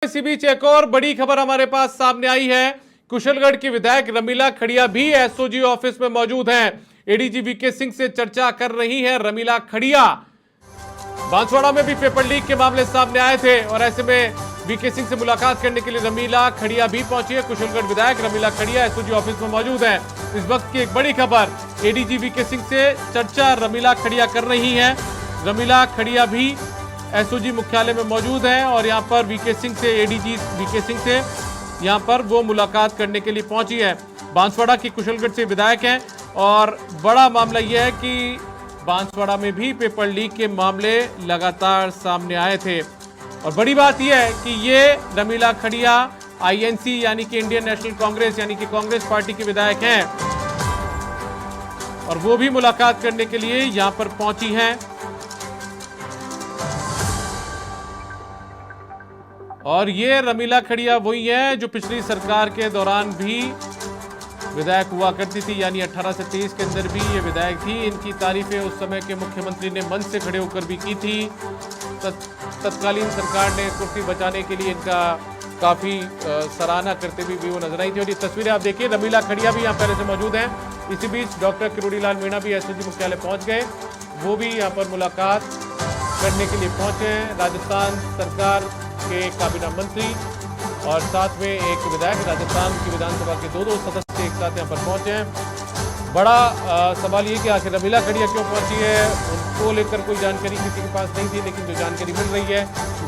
इसी बीच एक और बड़ी खबर हमारे पास सामने आई है। कुशलगढ़ की विधायक रमीला खड़िया भी एसओजी ऑफिस में मौजूद हैं। एडीजी वीके सिंह से चर्चा कर रही हैं रमीला खड़िया। बांसवाड़ा में भी पेपर लीक के मामले सामने आए थे और ऐसे में वीके सिंह से मुलाकात करने के लिए रमीला खड़िया भी पहुंची है। कुशलगढ़ विधायक रमीला खड़िया एसओजी ऑफिस में मौजूद है। इस वक्त की एक बड़ी खबर, एडीजी वीके सिंह से चर्चा रमीला खड़िया कर रही है। रमीला खड़िया भी एसओजी मुख्यालय में मौजूद है और यहां पर वीके सिंह से, एडीजी वीके सिंह से यहां पर वो मुलाकात करने के लिए पहुंची है। बांसवाड़ा की कुशलगढ़ से विधायक हैं और बड़ा मामला यह है कि बांसवाड़ा में भी पेपर लीक के मामले लगातार सामने आए थे और बड़ी बात यह है कि ये रमीला खड़िया आईएनसी यानी कि इंडियन नेशनल कांग्रेस यानी कि कांग्रेस पार्टी के विधायक हैं और वो भी मुलाकात करने के लिए यहां पर पहुंची हैं। और ये रमीला खड़िया वही है जो पिछली सरकार के दौरान भी विधायक हुआ करती थी, यानी 18 से 23 के अंदर भी ये विधायक थी। इनकी तारीफें उस समय के मुख्यमंत्री ने मंच से खड़े होकर भी की थी। तत्कालीन सरकार ने कुर्सी बचाने के लिए इनका काफी सराहना करते भी वो नजर आई थी। और ये तस्वीरें आप देखिए, रमीला खड़िया भी यहाँ पहले से मौजूद हैं। इसी बीच डॉक्टर किरोड़ीलाल मीणा भी एसओजी मुख्यालय पहुंच गए, वो भी यहाँ पर मुलाकात करने के लिए पहुंचे हैं। राजस्थान सरकार के काबीना मंत्री और साथ में एक विधायक, राजस्थान की विधानसभा के दो सदस्य एक साथ यहाँ पर पहुंचे हैं। बड़ा सवाल ये कि आखिर रमीला खड़िया क्यों पहुंची है, उनको लेकर कोई जानकारी किसी के पास नहीं थी, लेकिन जो जानकारी मिल रही है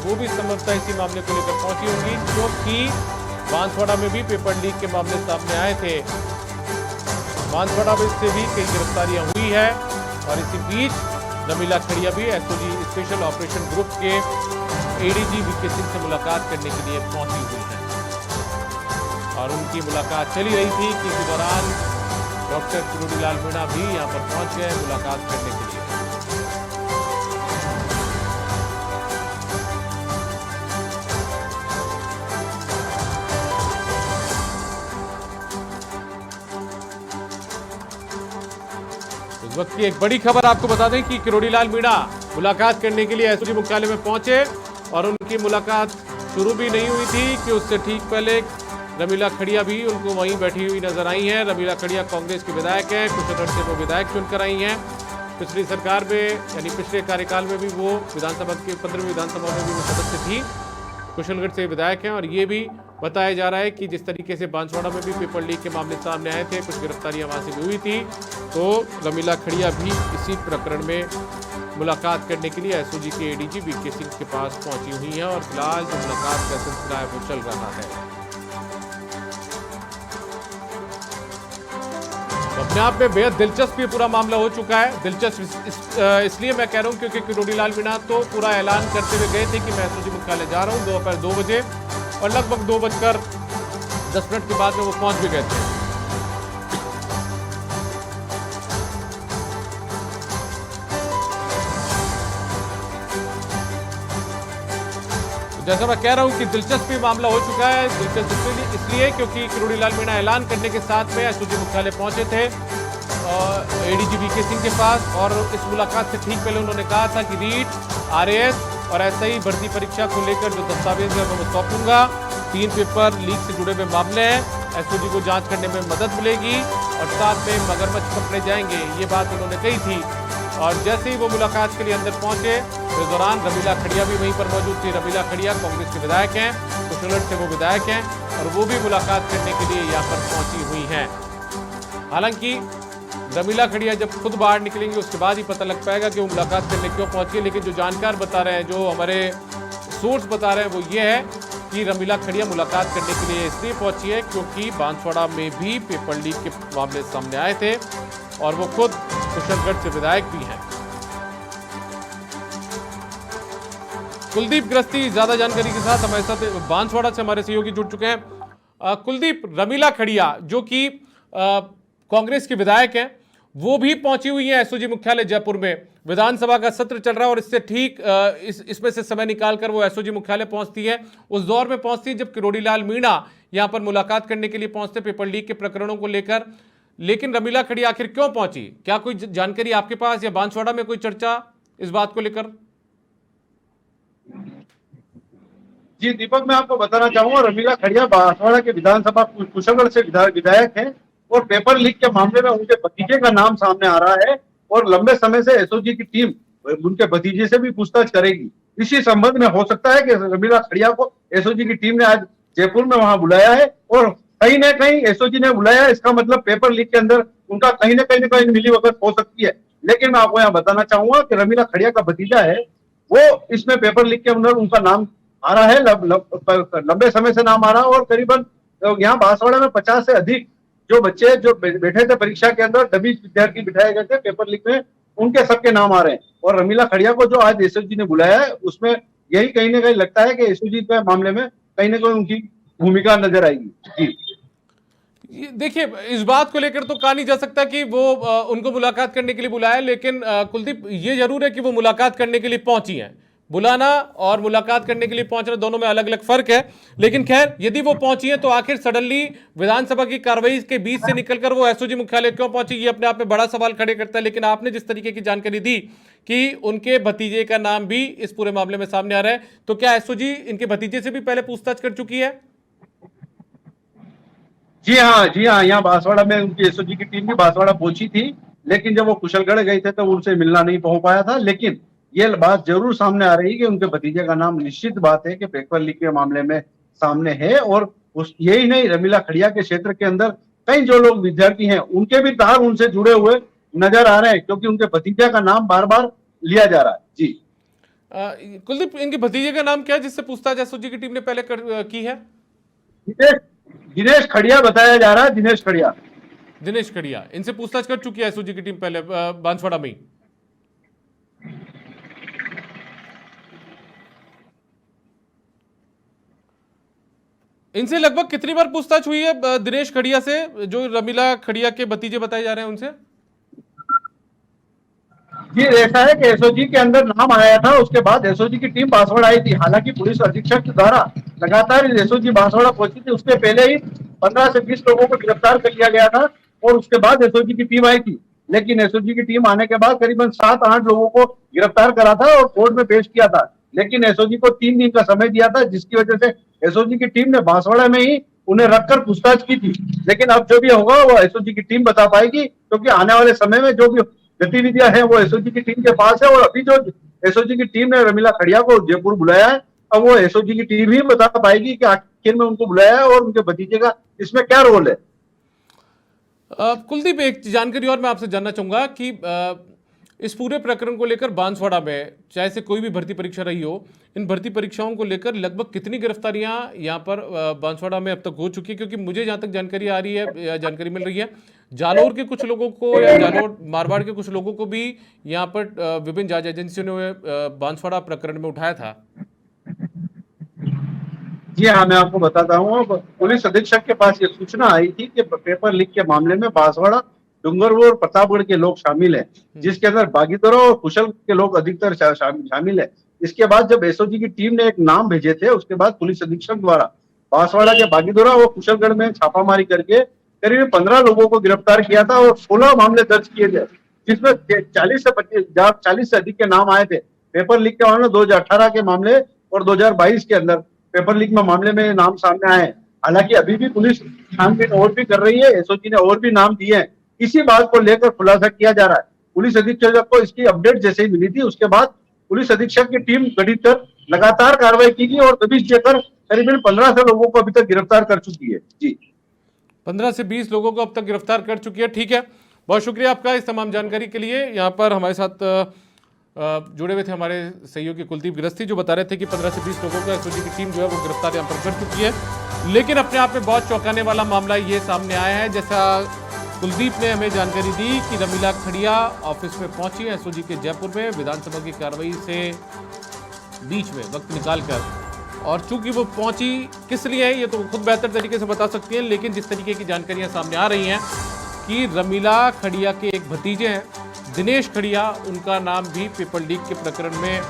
वो भी संभवतः इसी मामले को लेकर पहुंची होंगी, क्योंकि बांसवाड़ा में भी पेपर लीक के मामले सामने आए थे। बांसवाड़ा में इससे भी कई गिरफ्तारियां हुई है और इसी बीच रमीला खड़िया भी एसओजी स्पेशल ऑपरेशन ग्रुप के एडीजी वीके सिंह से मुलाकात करने के लिए पहुंची हुई है और उनकी मुलाकात चली रही थी कि इसी दौरान डॉक्टर किरोड़ीलाल मीणा भी यहां पर पहुंच गए मुलाकात करने के लिए। इस वक्त की एक बड़ी खबर आपको बता दें कि किरोड़ीलाल मीणा मुलाकात करने के लिए एसओजी मुख्यालय में पहुंचे और उनकी मुलाकात शुरू भी नहीं हुई थी कि उससे ठीक पहले रमीला खड़िया भी उनको वहीं बैठी हुई नजर आई हैं। रमीला खड़िया कांग्रेस के विधायक हैं, कुशलगढ़ से वो विधायक चुनकर आई हैं। पिछली सरकार में यानी पिछले कार्यकाल में भी वो विधानसभा के 15वीं विधानसभा में भी वो सदस्य थी, कुशलगढ़ से विधायक हैं। और ये भी बताया जा रहा है कि जिस तरीके से बांसवाड़ा में भी पेपर लीक के मामले सामने आए थे, कुछ गिरफ्तारियां वहां से भी हुई थी, तो रमीला खड़िया भी इसी प्रकरण में मुलाकात करने के लिए एसओजी के एडीजी वीके सिंह के पास पहुंची हुई हैं और फिलहाल जो मुलाकात का सिलसिला है वो चल रहा है। तो अपने आप में बेहद दिलचस्प ये पूरा मामला हो चुका है। दिलचस्प इसलिए मैं कह रहा हूं क्योंकि किरोड़ीलाल मीणा तो पूरा ऐलान करते हुए गए थे कि मैं एसओजी मुख्यालय जा रहा हूं दोपहर 2 बजे और लगभग 2:10 के बाद में वो पहुंच भी गए थे। जैसा मैं कह रहा हूं कि दिलचस्प मामला हो चुका है। दिलचस्प इसलिए क्योंकि किरोड़ीलाल मीणा ऐलान करने के साथ में एसओजी मुख्यालय पहुंचे थे एडीजी वीके सिंह के पास और इस मुलाकात से ठीक पहले उन्होंने कहा था कि रीट, आरएएस और एसआई भर्ती परीक्षा को लेकर जो दस्तावेज है वो सौंपूंगा। 3 पेपर लीक से जुड़े हुए मामले हैं, एसओजी को जांच करने में मदद मिलेगी और साथ में मगरमच्छ पकड़े जाएंगे, ये बात उन्होंने कही थी। और जैसे ही वो मुलाकात के लिए अंदर पहुंचे इस दौरान रमीला खड़िया भी वहीं पर मौजूद थी। रमीला खड़िया कांग्रेस के विधायक हैं, कुशलगढ़ से वो विधायक हैं और वो भी मुलाकात करने के लिए यहाँ पर पहुंची हुई हैं। हालांकि रमीला खड़िया जब खुद बाहर निकलेंगे उसके बाद ही पता लग पाएगा कि वो मुलाकात करने क्यों पहुंची है, लेकिन जो जानकार बता रहे हैं, जो हमारे सोर्स बता रहे हैं, वो ये है कि रमीला खड़िया मुलाकात करने के लिए इसलिए पहुंची है क्योंकि बांसवाड़ा में भी पेपर लीक के मामले सामने आए थे और वो खुद कुशलगढ़ से विधायक भी हैं। कुलदीप गृहस्थी ज्यादा जानकारी के साथ हमारे साथ बांसवाड़ा से हमारे सहयोगी जुड़ चुके हैं। कुलदीप, रमीला खड़िया जो कि कांग्रेस के विधायक हैं, वो भी पहुंची हुई है एसओजी मुख्यालय जयपुर में। विधानसभा का सत्र चल रहा है और इससे ठीक इसमें से समय निकालकर वो एसओजी मुख्यालय पहुंचती है। उस दौर में पहुंचती है जब किरोड़ीलाल मीणा यहां पर मुलाकात करने के लिए पहुंचते पेपर लीक के प्रकरणों को लेकर। लेकिन रमीला खड़िया आखिर क्यों पहुंची, क्या कोई जानकारी आपके पास या बांसवाड़ा में कोई चर्चा इस बात को लेकर? जी दीपक, मैं आपको बताना चाहूंगा, रमीला खड़िया बांसवाड़ा के विधानसभा कुशलगढ़ से विधायक हैं और पेपर लीक के मामले में उनके भतीजे का नाम सामने आ रहा है और लंबे समय से एसओजी की टीम उनके भतीजे से भी पूछताछ करेगी। इसी संबंध में हो सकता है कि रमीला खड़िया को एसओजी की टीम ने आज जयपुर में वहां बुलाया है और कहीं ना कहीं एसओजी ने बुलाया है, इसका मतलब पेपर लीक के अंदर उनका कहीं ना कहीं मिलीभगत हो सकती है। लेकिन मैं आपको यहाँ बताना चाहूंगा कि रमीला खड़िया का भतीजा है, वो इसमें पेपर लीक के अंदर उनका नाम आ रहा है, लंबे समय से नाम आ रहा है और करीबन यहाँ बांसवाड़ा में 50 से अधिक जो बच्चे जो बैठे थे परीक्षा के अंदर, डमी विद्यार्थी बिठाए गए थे पेपर लीक में, उनके सबके नाम आ रहे हैं। और रमीला खड़िया को जो आज एसओजी ने बुलाया है, उसमें यही कहीं ना कहीं लगता है कि एसओजी के मामले में कहीं ना कहीं उनकी भूमिका नजर आएगी। जी देखिए, इस बात को लेकर तो कहा नहीं जा सकता कि वो उनको मुलाकात करने के लिए बुलाया, लेकिन कुलदीप, ये जरूर है कि वो मुलाकात करने के लिए पहुंची हैं। बुलाना और मुलाकात करने के लिए पहुंचना, दोनों में अलग अलग फर्क है। लेकिन खैर, यदि वो पहुंची है तो आखिर सडनली विधानसभा की कार्रवाई के बीच से निकलकर वो एसओजी मुख्यालय क्यों पहुंची, ये अपने आप में बड़ा सवाल खड़े करता है। लेकिन आपने जिस तरीके की जानकारी दी कि उनके भतीजे का नाम भी इस पूरे मामले में सामने आ रहा है, तो क्या एसओजी इनके भतीजे से भी पहले पूछताछ कर चुकी है? जी हाँ, जी हाँ, यहाँ बांसवाड़ा में उनकी एसओजी की टीम भी बांसवाड़ा पहुंची थी, लेकिन जब वो कुशलगढ़ गए थे तो उनसे मिलना नहीं हो पाया था। लेकिन ये बात जरूर सामने आ रही है कि उनके भतीजे का नाम निश्चित बात है कि पेपर लीक के मामले में सामने है। और उस यही नहीं, रमीला खड़िया के क्षेत्र के अंदर कई जो लोग विद्यार्थी हैं, उनके भी तार उनसे जुड़े हुए नजर आ रहे हैं, क्योंकि उनके भतीजे का नाम बार बार लिया जा रहा है। जी कुलदीप, इनके भतीजे का नाम क्या है जिससे पूछताछ एसओजी की टीम ने पहले की है? दिनेश दिनेश खड़िया बताया जा रहा है, दिनेश खड़िया। दिनेश खड़िया, इनसे पूछताछ कर चुकी है एसओजी की टीम पहले बांसवाड़ा में ही? इनसे लगभग कितनी बार पूछताछ हुई है दिनेश खड़िया से, जो रमीला खड़िया के भतीजे बताए जा रहे हैं उनसे? जी ऐसा है कि एसओजी के अंदर नाम आया था, उसके बाद एसओजी की टीम बांसवाड़ा आई थी। हालांकि पुलिस अधीक्षक द्वारा लगातार एसओजी बांसवाड़ा पहुंची थी, उसके पहले ही 15 से 20 लोगों को गिरफ्तार कर लिया गया था और उसके बाद एसओजी की टीम आई थी। लेकिन एसओजी की टीम आने के बाद करीबन 7-8 लोगों को गिरफ्तार करा था और कोर्ट में पेश किया था। लेकिन एसओजी को 3 दिन का समय दिया था, जिसकी वजह से एसओजी की टीम ने बांसवाड़ा में ही उन्हें रखकर पूछताछ की थी। लेकिन अब जो भी होगा वो एसओजी की टीम बता पाएगी, क्योंकि आने वाले समय में जो भी गतिविधियां हैं वो एसओजी की टीम के पास है। और अभी जो एसओजी की टीम ने रमीला खड़िया को जयपुर बुलाया है, अब वो एसओजी की टीम ही बता पाएगी कि आखिर में उनको बुलाया है और उनके भतीजे का इसमें क्या रोल है। कुलदीप, एक जानकारी और मैं आपसे जानना चाहूंगा कि इस पूरे प्रकरण को लेकर बांसवाड़ा में चाहे से कोई भी भर्ती परीक्षा रही हो, इन भर्ती परीक्षाओं को लेकर लगभग कितनी गिरफ्तारियां यहाँ पर बांसवाड़ा में अब तक हो चुकी है? क्योंकि मुझे जहाँ तक जानकारी आ रही है या जानकारी मिल रही है, जालौर के कुछ लोगों को या जालौर मारवाड़ के कुछ लोगों को भी यहाँ पर विभिन्न जांच एजेंसियों ने बांसवाड़ा प्रकरण में उठाया था। जी हाँ, मैं आपको बताता हूँ, पुलिस अधीक्षक के पास ये सूचना आई थी कि पेपर लीक के मामले में बांसवाड़ा, डूंगरपुर और प्रतापगढ़ के लोग शामिल हैं, जिसके अंदर बागीदोरा और कुशल के लोग अधिकतर शामिल है। इसके बाद जब एसओजी की टीम ने एक नाम भेजे थे, उसके बाद पुलिस अधीक्षक द्वारा बांसवाड़ा के बागीदोरा और कुशलगढ़ में छापामारी करके करीब 15 लोगों को गिरफ्तार किया था और 16 मामले दर्ज किए गए, जिसमें 40 से अधिक के नाम आए थे। पेपर लीक के मामले 2018 के मामले और 2022 के अंदर पेपर लीक में मामले में नाम सामने आए। हालांकि अभी भी पुलिस छानबीन और भी कर रही है, एसओजी ने और भी नाम दिए हैं। इसी बात को लेकर खुलासा किया जा रहा है। पुलिस अधीक्षक को इसकी अपडेट जैसे ही मिली थी, उसके बाद पुलिस अधीक्षक की टीम गठित कर लगातार कार्रवाई की गई और दबिश देकर करीबन 15 से लोगों को अभी तक गिरफ्तार कर चुकी है। जी 15 से 20 लोगों को अब तक गिरफ्तार कर चुकी है। ठीक है, बहुत शुक्रिया आपका इस तमाम जानकारी के लिए। यहाँ पर हमारे साथ जुड़े हुए थे हमारे सहयोगी कुलदीप गिरस्ती, जो बता रहे थे कि 15 से 20 लोगों को एसओजी की टीम जो है वो गिरफ्तार यहाँ पर कर चुकी है। लेकिन अपने आप में बहुत चौंकाने वाला मामला ये सामने आया है, जैसा कुलदीप ने हमें जानकारी दी कि रमीला खड़िया ऑफिस में पहुंची है एसओजी के जयपुर में विधानसभा की कार्रवाई से बीच में वक्त निकालकर, और चूंकि वो पहुंची किस लिए है ये तो खुद बेहतर तरीके से बता सकती हैं। लेकिन जिस तरीके की जानकारियां सामने आ रही हैं कि रमीला खड़िया के एक भतीजे हैं दिनेश खड़िया, उनका नाम भी पेपर लीक के प्रकरण में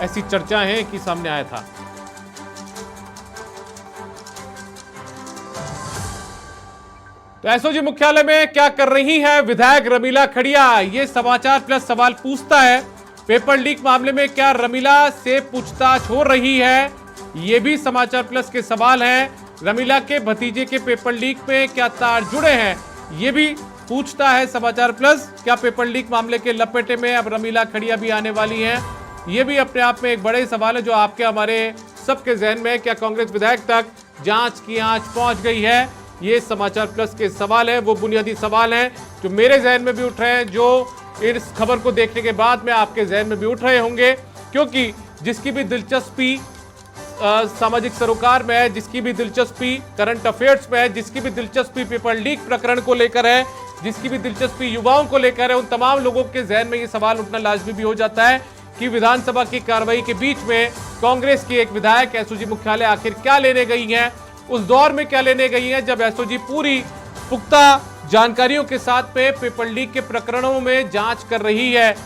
ऐसी चर्चा है कि सामने आया था। तो एसओजी मुख्यालय में क्या कर रही है विधायक रमीला खड़िया, ये समाचार प्लस सवाल पूछता है। पेपर लीक मामले में क्या रमीला से पूछताछ हो रही है? ये भी समाचार प्लस के सवाल हैं। रमीला के भतीजे के पेपर लीक में क्या तार जुड़े हैं, ये भी पूछता है समाचार प्लस। क्या पेपर लीक मामले के लपेटे में अब रमीला खड़िया भी आने वाली हैं? ये भी अपने आप में एक बड़े सवाल है जो आपके हमारे सबके जहन में है। क्या कांग्रेस विधायक तक जांच की आंच पहुंच गई है? ये समाचार प्लस के सवाल है, वो बुनियादी सवाल हैं जो मेरे जहन में भी उठ रहे हैं, जो इस खबर को देखने के बाद में आपके जहन में भी उठ रहे होंगे। क्योंकि जिसकी भी दिलचस्पी सामाजिक सरोकार में है, जिसकी भी दिलचस्पी करंट अफेयर्स में है, जिसकी भी दिलचस्पी पेपर लीक प्रकरण को लेकर है, जिसकी भी दिलचस्पी युवाओं को लेकर है, उन तमाम लोगों के जहन में ये सवाल उठना लाजमी भी हो जाता है कि विधानसभा की कार्रवाई के बीच में कांग्रेस की एक विधायक एसओजी मुख्यालय आखिर क्या लेने गई हैं, उस दौर में क्या लेने गई हैं जब एसओजी पूरी पुख्ता जानकारियों के साथ में पेपर लीक के प्रकरणों में जांच कर रही है।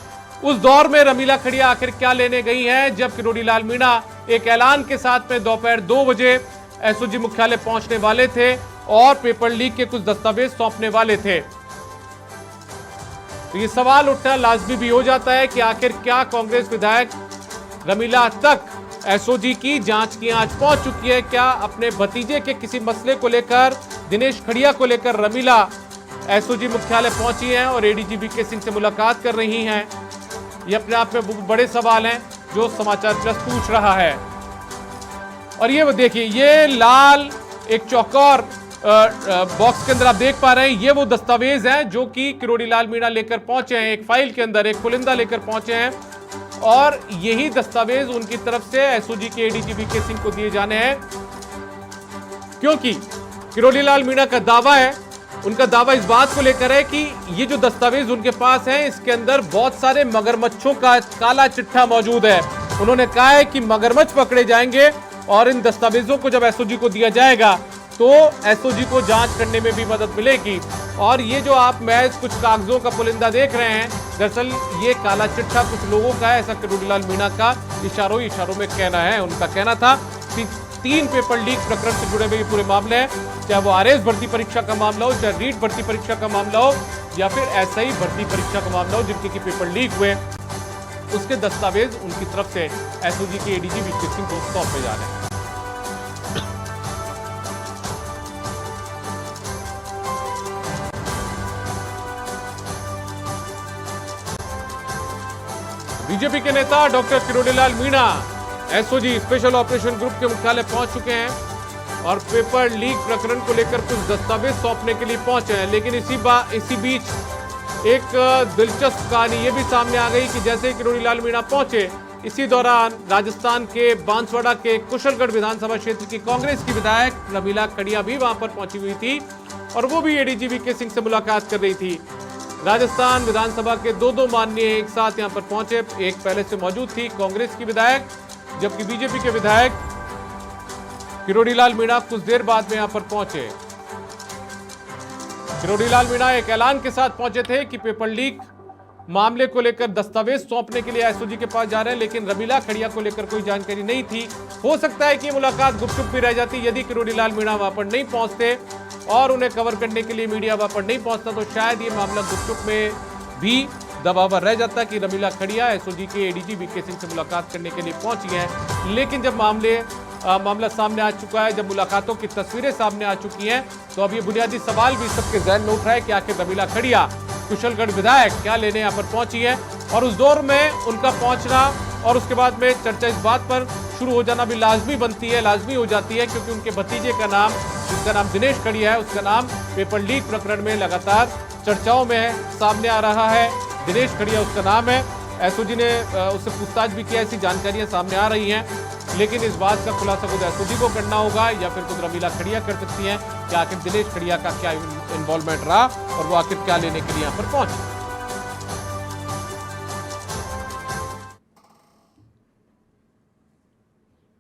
उस दौर में रमीला खड़िया आखिर क्या लेने गई हैं जब किरोड़ी लाल मीणा एक ऐलान के साथ में दोपहर 2 बजे एसओजी मुख्यालय पहुंचने वाले थे और पेपर लीक के कुछ दस्तावेज सौंपने वाले थे। तो ये सवाल उठना लाजमी भी हो जाता है कि आखिर क्या कांग्रेस विधायक रमीला तक एसओजी की जांच की आंच पहुंच चुकी है? क्या अपने भतीजे के किसी मसले को लेकर, दिनेश खड़िया को लेकर रमीला एसओजी मुख्यालय पहुंची हैं और एडीजी वीके सिंह से मुलाकात कर रही हैं? ये अपने आप में बड़े सवाल हैं जो समाचार प्लस पूछ रहा है। और ये देखिए, ये लाल एक चौकोर बॉक्स के अंदर आप देख पा रहे हैं, ये वो दस्तावेज हैं जो कि किरोड़ी लाल मीणा लेकर पहुंचे हैं। एक फाइल के अंदर एक पुलिंदा लेकर पहुंचे हैं और यही दस्तावेज उनकी तरफ से एसओजी के एडीजी वीके सिंह को दिए जाने हैं। क्योंकि किरोड़ी लाल मीणा का दावा है, उनका दावा इस बात को लेकर है कि ये जो दस्तावेज उनके पास है इसके अंदर बहुत सारे मगरमच्छों का काला चिट्ठा मौजूद है। उन्होंने कहा है कि मगरमच्छ पकड़े जाएंगे और इन दस्तावेजों को जब एसओजी को दिया जाएगा तो एसओजी को जांच करने में भी मदद मिलेगी। और ये जो आप महज कुछ कागजों का पुलिंदा देख रहे हैं, दरअसल ये काला चिट्ठा कुछ लोगों का है, ऐसा किरोड़ी लाल मीणा का इशारों में कहना है। उनका कहना था कि 3 पेपर लीक प्रकरण से जुड़े हुए ये पूरे मामले हैं, चाहे वो आरएस भर्ती परीक्षा का मामला हो, चाहे रीट भर्ती परीक्षा का मामला हो, या फिर एसआई भर्ती परीक्षा का मामला हो जिनके की पेपर लीक हुए, उसके दस्तावेज उनकी तरफ से एसओजी के एडीजी वीके सिंह को सौंपे जा रहे हैं। बीजेपी के नेता doctor Kirodi Lal Meena SOG special operation group के मुख्यालय पहुंच चुके हैं और पेपर लीक प्रकरण को लेकर कुछ दस्तावेज सौंपने के लिए पहुंचे हैं। लेकिन इसी बीच एक दिलचस्प कहानी ये भी सामने आ गई कि जैसे किरोड़ी लाल मीणा पहुंचे, इसी दौरान राजस्थान के बांसवाड़ा के कुशलगढ़ विधानसभा क्षेत्र की कांग्रेस की विधायक रमीला खड़िया भी वहां पर पहुंची हुई थी और वो भी एडीजी वीके सिंह से मुलाकात कर रही थी। राजस्थान विधानसभा के दो माननीय एक साथ यहां पर पहुंचे। एक पहले से मौजूद थी कांग्रेस की विधायक, जबकि बीजेपी के विधायक किरोड़ी लाल मीणा कुछ देर बाद में यहां पर पहुंचे। किरोड़ी लाल मीणा एक ऐलान के साथ पहुंचे थे कि पेपर लीक मामले को लेकर दस्तावेज सौंपने के लिए एसओजी के पास जा रहे हैं, लेकिन रमीला खड़िया को लेकर कोई जानकारी नहीं थी। हो सकता है कि मुलाकात गुपचुप भी रह जाती यदि किरोड़ी लाल मीणा वहां पर नहीं पहुंचते और उन्हें कवर करने के लिए मीडिया वहां पर नहीं पहुंचता, तो शायद ये मामला गुपचुप में भी दबा हुआ रह जाता कि रमीला खड़िया एसओजी के एडीजी वीके सिंह से मुलाकात करने के लिए पहुंची हैं। लेकिन जब मामला सामने आ चुका है, जब मुलाकातों की तस्वीरें सामने आ चुकी हैं, तो अब ये बुनियादी सवाल भी सबके जहन में उठ रहा है कि आखिर रमीला खड़िया कुशलगढ़ विधायक क्या लेने यहाँ पर पहुंची है। और उस दौर में उनका पहुंचना और उसके बाद में चर्चा इस बात पर शुरू हो जाना भी लाजमी हो जाती है, क्योंकि उनके भतीजे का नाम, जिसका नाम दिनेश खड़िया है, उसका नाम पेपर लीक प्रकरण में लगातार चर्चाओं में सामने आ रहा है। दिनेश खड़िया उसका नाम है। एसओजी ने उससे पूछताछ भी किया, ऐसी जानकारियां सामने आ रही हैं, लेकिन इस बात का खुलासा खुद एसओजी को करना होगा या फिर खुद रमीला खड़िया कर सकती हैं कि आखिर दिनेश खड़िया का क्या इन्वॉल्वमेंट रहा और वो आखिर क्या लेने के लिए यहाँ पर पहुंचे।